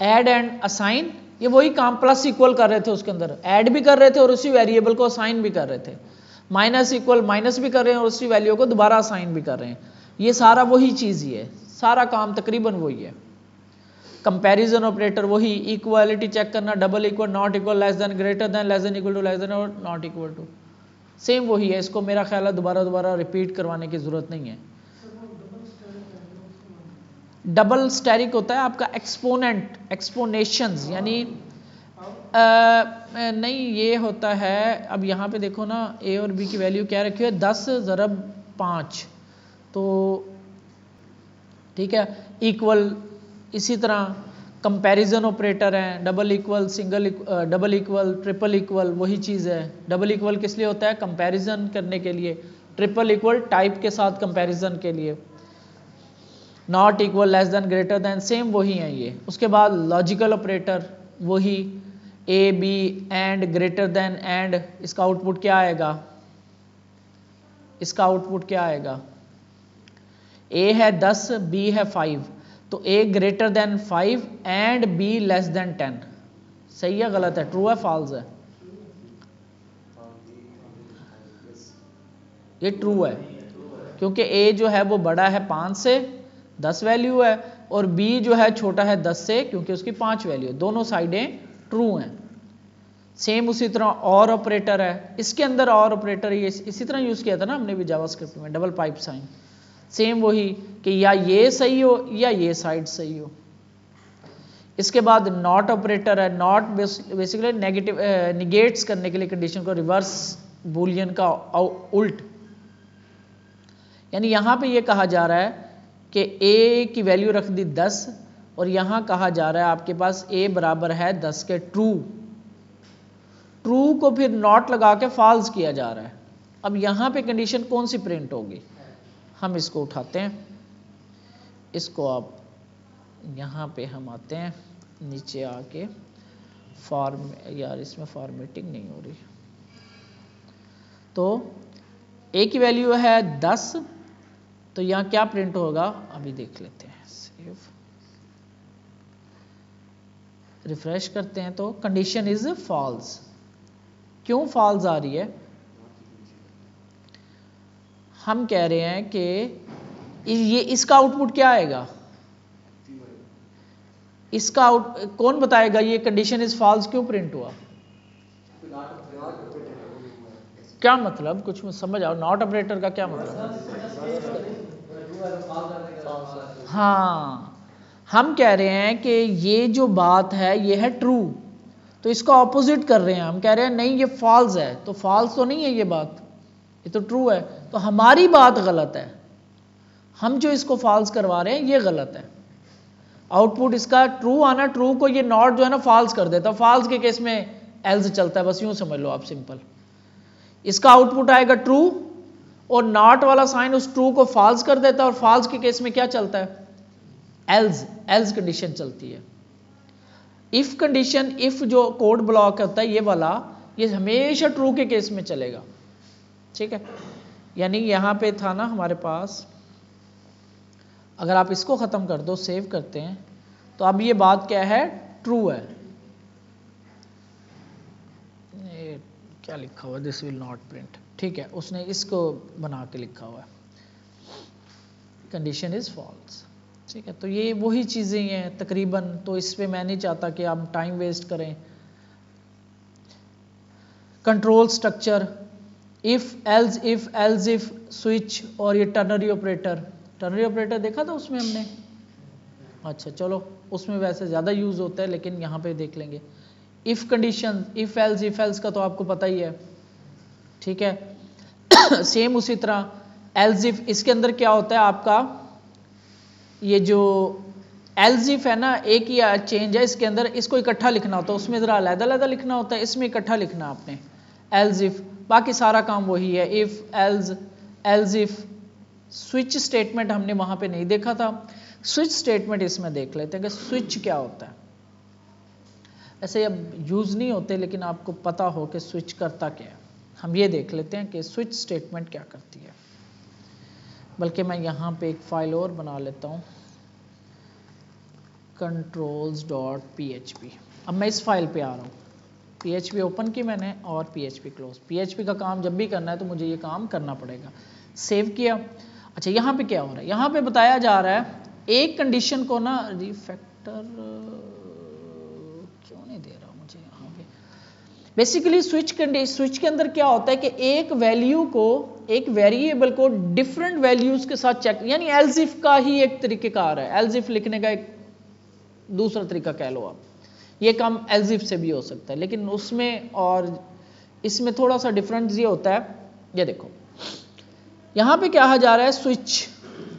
add and assign, ये वही काम प्लस इक्वल कर रहे थे, उसके अंदर ऐड भी कर रहे थे और उसी वेरिएबल को असाइन भी कर रहे थे। माइनस इक्वल माइनस भी कर रहे हैं और उसी वैल्यू को दोबारा असाइन भी कर रहे हैं। ये सारा वही चीज़ ही है, सारा काम तकरीबन वही है। कंपैरिजन ऑपरेटर वही, इक्वालिटी चेक करना, double equal, not equal, less than, greater than, less than equal to, less than और नॉट इक्वल टू, सेम वही है। इसको मेरा ख्याल है दोबारा रिपीट करवाने की ज़रूरत नहीं है। डबल स्टेरिक होता है आपका एक्सपोनेंट, एक्सपोनेशंस, यानी नहीं ये होता है, अब यहाँ पे देखो ना A और B की वैल्यू क्या रखी है, 10 ज़रब 5, तो ठीक है, इक्वल। इसी तरह कंपैरिजन ऑपरेटर हैं, double equal, single double equal, triple equal, वही चीज़ है। डबल इक्वल किस लिए होता है, कंपैरिजन करने के लिए, ट्रिपल इक्वल टाइप के साथ कंपैरिजन के लिए, not equal, less than, greater then, same वही है ये। उसके बाद लॉजिकल ऑपरेटर वही, A B and, greater than and, इसका आउटपुट क्या आएगा, इसका आउटपुट क्या आएगा, A है 10 B है 5, तो A greater than 5 and B less than 10, सही है गलत है, ट्रू है फॉल्स है, ये ट्रू है, क्योंकि A जो है वो बड़ा है 5 से, 10 वैल्यू है, और B जो है छोटा है 10 से, क्योंकि उसकी 5 वैल्यू है, दोनों साइडें ट्रू हैं। सेम उसी तरह और ऑपरेटर है, इसके अंदर और ऑपरेटर ये इसी तरह यूज़ किया था ना हमने भी जावास्क्रिप्ट में, डबल पाइप साइन, सेम वही कि या ये सही हो या ये साइड सही हो। इसके बाद नॉट ऑपरेटर है, नॉट बेसिकली नेगेटिव निगेट्स करने के लिए कंडीशन को, रिवर्स बूलियन का उल्ट, यानी यहाँ पे ये कहा जा रहा है कि A की वैल्यू रख दी 10 और यहाँ कहा जा रहा है आपके पास A बराबर है 10 के ट्रू, ट्रू को फिर नॉट लगा के फॉल्स किया जा रहा है। अब यहाँ पे कंडीशन कौन सी प्रिंट होगी, हम इसको उठाते हैं, इसको आप यहाँ पे हम आते हैं नीचे आके, फॉर्म, यार इसमें फॉर्मेटिंग नहीं हो रही, तो A की वैल्यू है 10, तो यहाँ क्या प्रिंट होगा अभी देख लेते हैं, सेव, रिफ्रेश करते हैं तो कंडीशन इज फॉल्स। क्यों फॉल्स आ रही है, हम कह रहे हैं कि ये इसका आउटपुट क्या आएगा, इसका कौन बताएगा ये कंडीशन इज फॉल्स क्यों प्रिंट हुआ, क्या मतलब, कुछ समझ आओ, नॉट ऑपरेटर का क्या मतलब, हाँ हम कह रहे हैं कि ये जो बात है ये है ट्रू, तो इसका ऑपोजिट कर रहे हैं, हम कह रहे हैं नहीं ये फॉल्स है, तो फॉल्स तो नहीं है ये बात, ये तो ट्रू है, तो हमारी बात गलत है, हम जो इसको फॉल्स करवा रहे हैं ये गलत है। आउटपुट इसका ट्रू आना, ट्रू को ये नॉट जो है ना फॉल्स कर देता, फॉल्स के केस में एल्स चलता है, बस यूं समझ लो आप सिंपल। इसका आउटपुट आएगा ट्रू और नॉट वाला साइन उस ट्रू को फॉल्स कर देता है, और फॉल्स के केस में क्या चलता है, एल्स, एल्स कंडीशन चलती है। इफ कंडीशन, इफ जो कोड ब्लॉक होता है ये वाला, ये हमेशा ट्रू के केस में चलेगा, ठीक है। यानी यहां पे था ना हमारे पास, अगर आप इसको खत्म कर दो, सेव करते हैं, तो अब ये बात क्या है, ट्रू है। ये क्या लिखा हुआ, दिस विल नॉट प्रिंट, ठीक है, उसने इसको बना के लिखा हुआ है, कंडीशन इज फॉल्स, ठीक है। तो ये वही चीजें हैं तकरीबन, तो इस पे मैं नहीं चाहता कि आप टाइम वेस्ट करें। Control structure, if else if switch, और ये टर्नरी ऑपरेटर, टर्नरी ऑपरेटर देखा था उसमें हमने, अच्छा चलो उसमें वैसे ज़्यादा यूज़ होता है, लेकिन यहाँ पे देख लेंगे। इफ़ कंडीशन, इफ़ एल्स का तो आपको पता ही है, ठीक है। सेम उसी तरह एल्स इफ, इसके अंदर क्या होता है आपका, ये जो एल्स इफ है ना, एक ही चेंज है इसके अंदर, इसको इकट्ठा लिखना होता है, उसमें ज़रा अलग-अलग लिखना होता है, इसमें इकट्ठा लिखना आपने एल्स इफ, बाकी सारा काम वही है। If else if, switch statement हमने वहां पे नहीं देखा था, स्विच स्टेटमेंट इसमें देख लेते हैं कि स्विच क्या होता है। ऐसे अब यूज नहीं होते, लेकिन आपको पता हो कि स्विच करता क्या है, हम ये देख लेते हैं कि स्विच स्टेटमेंट क्या करती है। बल्कि मैं यहाँ पे एक फाइल और बना लेता हूँ, controls.php। अब मैं इस फाइल पे आ रहा हूँ, PHP ओपन की मैंने और PHP क्लोज। PHP का काम जब भी करना है तो मुझे ये काम करना पड़ेगा। सेव किया। अच्छा यहाँ पे क्या हो रहा है, यहाँ पे बताया जा रहा है एक कंडीशन को ना, रिफैक्टर क्यों नहीं दे रहा मुझे यहाँ पे। बेसिकली स्विच के अंदर क्या होता है कि एक वैल्यू को, एक वेरिएबल को डिफरेंट वैल्यूज के साथ चेक, यानी एल्स इफ का ही एक तरीकेकार है, एल्स इफ लिखने का एक दूसरा तरीका कह लो आप। ये काम एल्स इफ से भी हो सकता है, लेकिन उसमें और इसमें थोड़ा सा डिफरेंस ये होता है। ये देखो यहाँ पे क्या कहा जा रहा है, स्विच,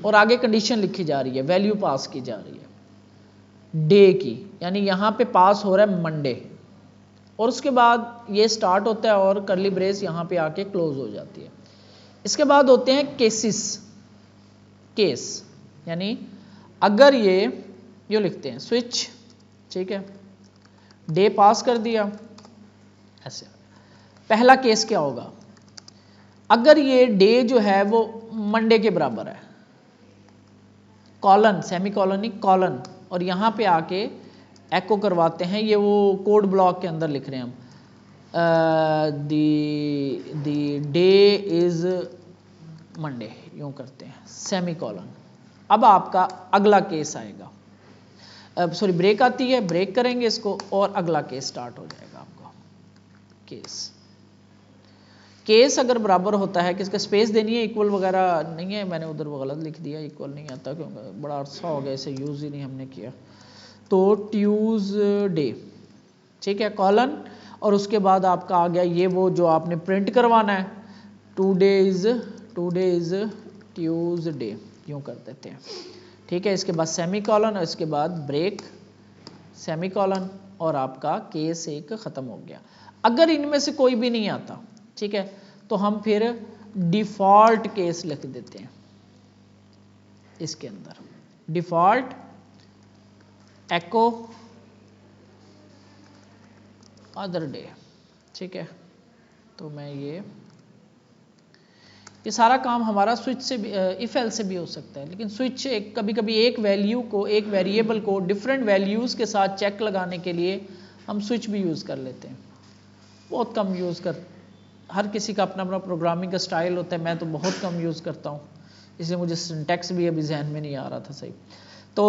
और आगे कंडीशन लिखी जा रही है, वैल्यू पास की जा रही है डे की, यानी यहाँ पे पास हो रहा है मंडे, और उसके बाद ये स्टार्ट होता है और करली ब्रेस यहाँ पे आके क्लोज हो जाती है। इसके बाद होते हैं केसेस, केस, यानी अगर ये लिखते हैं स्विच, ठीक है, डे पास कर दिया ऐसे। पहला केस क्या होगा, अगर ये डे जो है वो मंडे के बराबर है, कॉलन, सेमी कॉलन नहीं कॉलन, और यहाँ पे आके एको करवाते हैं, ये वो कोड ब्लॉक के अंदर लिख रहे हैं हम, दी डे इज मंडे, यूं करते हैं सेमी कॉलन। अब आपका अगला केस आएगा, सॉरी ब्रेक आती है, ब्रेक करेंगे इसको और अगला केस स्टार्ट हो जाएगा आपका। केस अगर बराबर होता है, किसका स्पेस देनी है, इक्वल वगैरह नहीं है, मैंने उधर वो गलत लिख दिया, इक्वल नहीं आता क्योंकि बड़ा अर्सा हो गया इसे यूज ही नहीं हमने किया। तो ट्यूसडे, ठीक है, कॉलन, और उसके बाद आपका आ गया ये वो जो आपने प्रिंट करवाना है, टुडे इज ट्यूसडे, यूं कर देते हैं, ठीक है। इसके बाद सेमी कॉलन और इसके बाद ब्रेक, सेमी कॉलन, और आपका केस एक खत्म हो गया। अगर इनमें से कोई भी नहीं आता, ठीक है, तो हम फिर डिफॉल्ट केस लिख देते हैं इसके अंदर, डिफॉल्ट एको अदर डे, ठीक है। तो मैं ये सारा काम हमारा स्विच से भी, इफ एल से भी हो सकता है, लेकिन स्विच कभी कभी एक वैल्यू को, एक वेरिएबल को डिफरेंट वैल्यूज के साथ चेक लगाने के लिए हम स्विच भी यूज कर लेते हैं, बहुत कम यूज कर, हर किसी का अपना अपना प्रोग्रामिंग का स्टाइल होता है, मैं तो बहुत कम यूज करता हूँ, इसलिए मुझे सिंटैक्स भी अभी जहन में नहीं आ रहा था सही। तो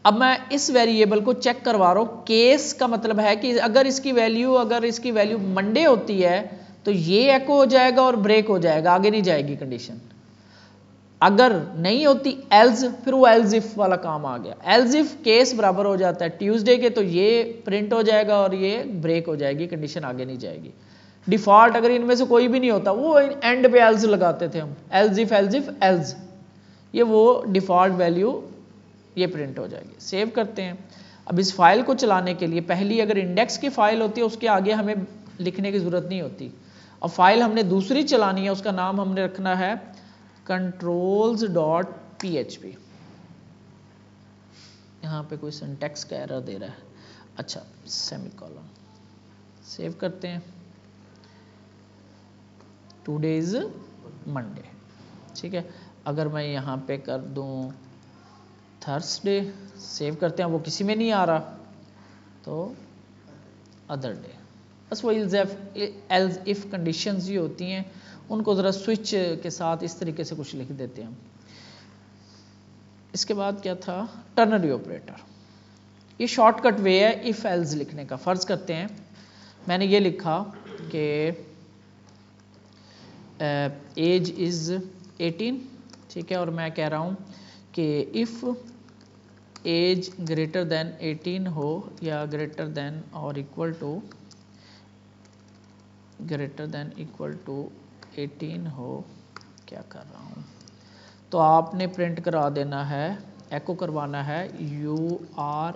अब मैं इस वेरिएबल को चेक करवा रहा हूँ, केस का मतलब है कि अगर इसकी वैल्यू मंडे होती है तो ये एको हो जाएगा और ब्रेक हो जाएगा, आगे नहीं जाएगी कंडीशन। अगर नहीं होती एल्स, फिर वो एल्स इफ वाला काम आ गया। एल्स इफ केस बराबर हो जाता है ट्यूसडे के, तो ये प्रिंट हो जाएगा और ये ब्रेक हो जाएगी, कंडीशन आगे नहीं जाएगी। डिफॉल्ट अगर इनमें से कोई भी नहीं होता, वो एंड पे एल्स लगाते थे हम, एल्स इफ एल्स, ये वो डिफॉल्ट वैल्यू ये प्रिंट हो जाएगी। सेव करते हैं। अब इस फाइल को चलाने के लिए पहली अगर इंडेक्स की फाइल होती है उसके आगे हमें लिखने की जरूरत नहीं होती। अब फाइल हमने दूसरी चलानी है, उसका नाम हमने रखना है controls.php। यहाँ पे कोई सिंटैक्स का एरर दे रहा है, अच्छा सेमीकोलन। सेव करते हैं। टुडे इज मंडे, ठीक है। अगर मैं यहाँ पे कर दूँ थर्सडे, सेव करते हैं, वो किसी में नहीं आ रहा, तो अदर डे। बस वो एल्स इफ कंडीशंस ही होती हैं, उनको ज़रा स्विच के साथ इस तरीके से कुछ लिख देते हैं। इसके बाद क्या था, टर्नरी ऑपरेटर। ये शॉर्टकट वे है इफ एल्स लिखने का। फर्ज करते हैं मैंने ये लिखा कि एज इज 18, ठीक है, और मैं कह रहा हूँ कि इफ एज ग्रेटर देन 18 हो या ग्रेटर देन और इक्वल टू 18 हो, क्या कर रहा हूँ, तो आपने प्रिंट करा देना है, एको करवाना है यू आर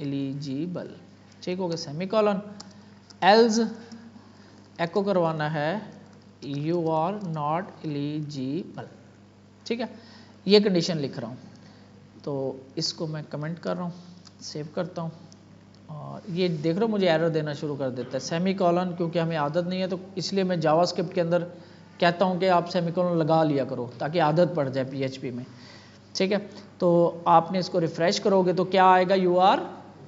एलिजिबल, ठीक हो गया, सेमीकोलन। एल्स एको करवाना है यू आर नॉट एलिजिबल, ठीक है। ये कंडीशन लिख रहा हूँ, तो इसको मैं कमेंट कर रहा हूँ, सेव करता हूँ, और ये देख रहे हो मुझे एरर देना शुरू कर देता है। सेमीकोलन क्योंकि हमें आदत नहीं है, तो इसलिए मैं जावास्क्रिप्ट के अंदर कहता हूँ कि आप सेमीकोलन लगा लिया करो ताकि आदत पड़ जाए पीएचपी में, ठीक है। तो आपने इसको रिफ्रेश करोगे तो क्या आएगा, यू आर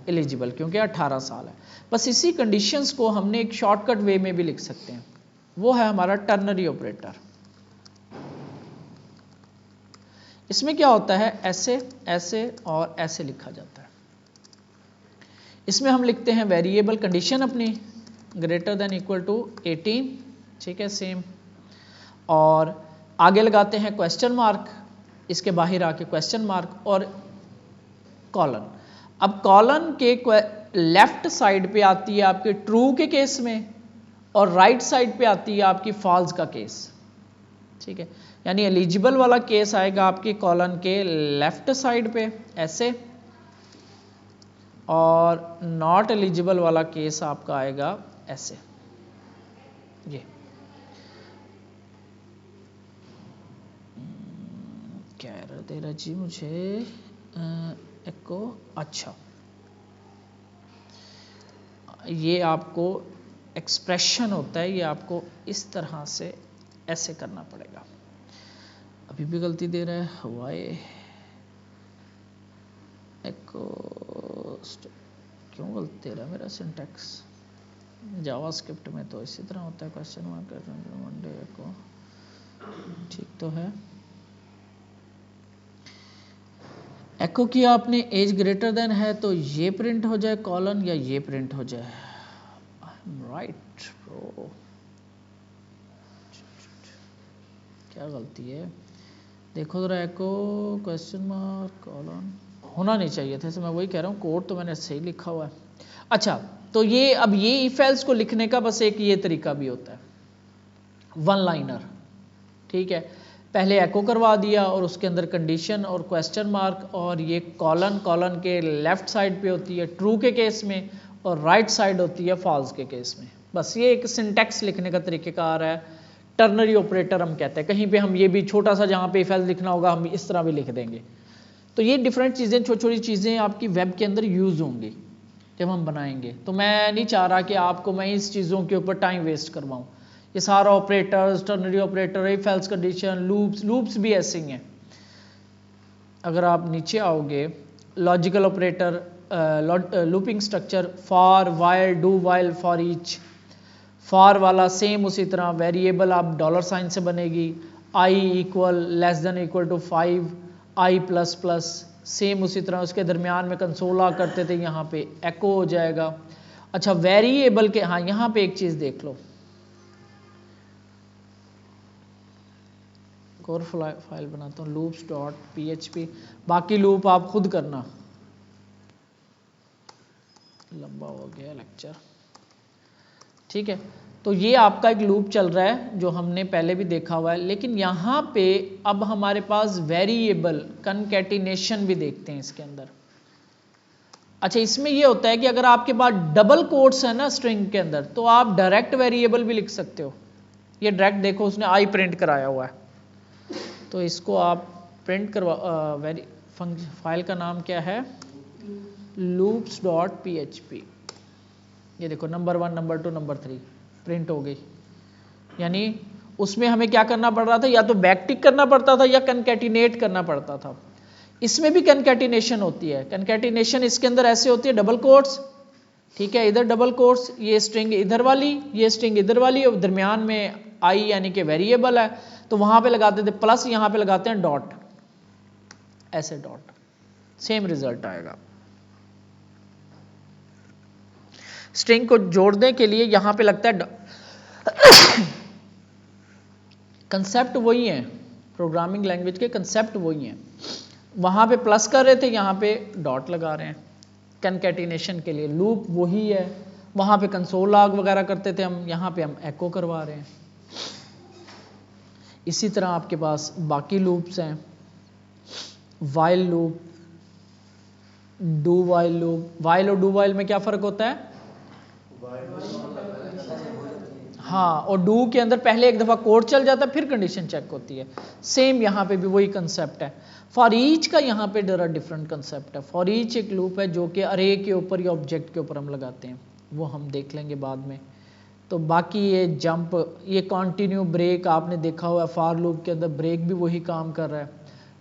एलिजिबल, क्योंकि 18 साल है। बस इसी कंडीशंस को हमने एक शॉर्टकट वे में भी लिख सकते हैं, वो है हमारा टर्नरी ऑपरेटर। इसमें क्या होता है, ऐसे ऐसे और ऐसे लिखा जाता है। इसमें हम लिखते हैं वेरिएबल कंडीशन अपनी ग्रेटर देन इक्वल टू 18, ठीक है, सेम, और आगे लगाते हैं क्वेश्चन मार्क, इसके बाहर आके क्वेश्चन मार्क और कॉलन। अब कॉलन के लेफ्ट साइड पे आती है आपके ट्रू के केस में, और राइट साइड पे आती है आपकी फॉल्स का केस, ठीक है। यानी एलिजिबल वाला केस आएगा आपकी कॉलन के लेफ्ट साइड पे ऐसे, और नॉट एलिजिबल वाला केस आपका आएगा ऐसे, ये क्या एरर दे रहा जी मुझे, एको, अच्छा ये आपको एक्सप्रेशन होता है, ये आपको इस तरह से ऐसे करना पड़ेगा। अभी भी गलती दे रहा है, वाई एको, क्यों गलती दे रहा है मेरा सिंटैक्स। जावास्क्रिप्ट में तो इसी तरह होता है, क्वेश्चन मार्क मंडे एको, ठीक तो है। एको किया आपने, एज ग्रेटर देन है तो ये प्रिंट हो जाए कॉलन, या ये प्रिंट हो जाए, राइट ब्रो, क्या गलती है, देखो जरा, एको क्वेश्चन मार्क कॉलन होना नहीं चाहिए था, मैं वही कह रहा हूँ, कोड तो मैंने सही लिखा हुआ है। अच्छा, तो ये अब ये इफ एल्स को लिखने का बस एक ये तरीका भी होता है, वन लाइनर, ठीक है। पहले एको करवा दिया और उसके अंदर कंडीशन और क्वेश्चन मार्क, और ये कॉलन, कॉलन के लेफ्ट साइड पे होती है ट्रू के केस में, और राइट साइड होती है फॉल्स के केस में। बस ये एक सिंटैक्स लिखने का तरीक़ेकार है, टर्नरी ऑपरेटर हम कहते हैं। कहीं पे हम ये भी छोटा सा जहाँ पे इफ एल्स लिखना होगा हम इस तरह भी लिख देंगे। तो ये डिफरेंट चीज़ें, छोटी छोटी चीज़ें आपकी वेब के अंदर यूज़ होंगी जब हम बनाएंगे। तो मैं नहीं चाह रहा कि आपको मैं इस चीज़ों के ऊपर टाइम वेस्ट करवाऊँ। ये सारा operators, ternary operator, if else condition, loops भी ऐसे ही हैं। अगर आप नीचे आओगे, logical operator, looping structure, for, while, do while, for each, for वाला सेम उसी तरह, वेरिएबल आप डॉलर साइन से बनेगी, I equal less than equal to 5, I plus plus, same उसी तरह, उसके दरमियान में कंसोल आ करते थे, यहाँ पे एको हो जाएगा। अच्छा, वेरिएबल के, हाँ यहाँ पे एक चीज़ देख लो, और फाइल बनाता हूँ लूप्स डॉट PHP, बाकी लूप आप खुद करना, लंबा हो गया लेक्चर, ठीक है। तो ये आपका एक लूप चल रहा है जो हमने पहले भी देखा हुआ है, लेकिन यहाँ पे अब हमारे पास वेरिएबल कनकैटिनेशन भी देखते हैं इसके अंदर। अच्छा, इसमें ये होता है कि अगर आपके पास डबल कोट्स है ना स्ट्रिंग के अंदर, तो आप डायरेक्ट वेरिएबल भी लिख सकते हो। ये डायरेक्ट देखो उसने आई प्रिंट कराया हुआ है, तो इसको आप प्रिंट करवा फाइल का नाम क्या है, लूप्स डॉट PHP। ये देखो नंबर 1, नंबर 2, नंबर 3 प्रिंट हो गई। यानी उसमें हमें क्या करना पड़ रहा था, या तो बैकटिक करना पड़ता था या कनकैटिनेट करना पड़ता था। इसमें भी कनकैटिनेशन होती है। कनकैटिनेशन इसके अंदर ऐसे होती है, डबल कोट्स, ठीक है, इधर डबल कोट्स, ये स्ट्रिंग इधर वाली, ये स्ट्रिंग इधर वाली, और दरमियान में आई यानी कि वेरिएबल है, तो वहां पे लगाते थे प्लस, यहां पे लगाते हैं डॉट, ऐसे डॉट, सेम रिजल्ट आएगा। स्ट्रिंग को जोड़ने के लिए यहां पे लगता है कंसेप्ट वही है, प्रोग्रामिंग लैंग्वेज के कंसेप्ट वही हैं। वहां पे प्लस कर रहे थे, यहां पे डॉट लगा रहे हैं कनकैटिनेशन के लिए। लूप वही है, वहां पे कंसोल लॉग वगैरह करते थे हम, यहां पे हम एको करवा रहे हैं। इसी तरह आपके पास बाकी लूप्स हैं, while loop, do while loop. While और डू वाइल में क्या फर्क होता है? हाँ, और डू के अंदर पहले एक दफा कोड चल जाता है, फिर कंडीशन चेक होती है। सेम यहाँ पे भी वही कंसेप्ट है। फॉर ईच का यहाँ पे जरा डिफरेंट कंसेप्ट है। फॉर ईच एक लूप है जो कि अरे के ऊपर या ऑब्जेक्ट के ऊपर हम लगाते हैं, वो हम देख लेंगे बाद में। तो बाकी ये जंप, ये कॉन्टिन्यू, ब्रेक आपने देखा हुआ है, फॉर लूप के अंदर ब्रेक भी वही काम कर रहा है।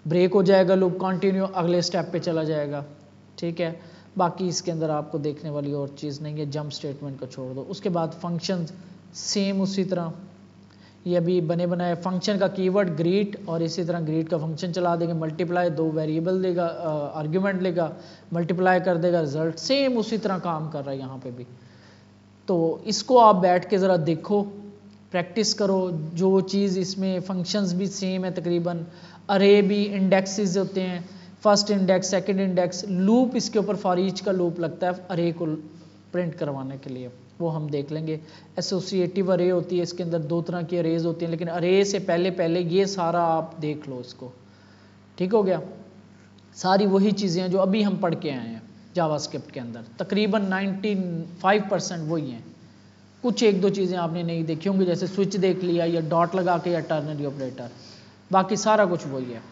ब्रेक हो जाएगा लूप, कॉन्टिन्यू अगले स्टेप पे चला जाएगा, ठीक है। बाकी इसके अंदर आपको देखने वाली और चीज़ नहीं है, जंप स्टेटमेंट को छोड़ दो। उसके बाद फंक्शन सेम उसी तरह, ये अभी बने बनाए फंक्शन का कीवर्ड ग्रीट, और इसी तरह ग्रीट का फंक्शन चला देंगे, मल्टीप्लाई, 2 वेरिएबल देगा, आर्ग्यूमेंट लेगा, मल्टीप्लाई कर देगा, रिजल्ट सेम उसी तरह काम कर रहा है यहाँ पे भी। तो इसको आप बैठ के ज़रा देखो, प्रैक्टिस करो। जो चीज़ इसमें फंक्शंस भी सेम है तकरीबन, अरे भी इंडेक्सेस होते हैं, first index, second index, loop इसके ऊपर फॉर ईच का लूप लगता है अरे को प्रिंट करवाने के लिए, वो हम देख लेंगे। एसोसिएटिव अरे होती है, इसके अंदर 2 तरह की अरेज होती हैं, लेकिन अरे से पहले ये सारा आप देख लो इसको, ठीक हो गया। सारी वही चीज़ें हैं जो अभी हम पढ़ के आए हैं जावास्क्रिप्ट के अंदर, तकरीबन 95% वही हैं। कुछ 1-2 चीज़ें आपने नहीं देखी होंगी, जैसे स्विच देख लिया या डॉट लगा के या टर्नरी ऑपरेटर, बाकी सारा कुछ वही है।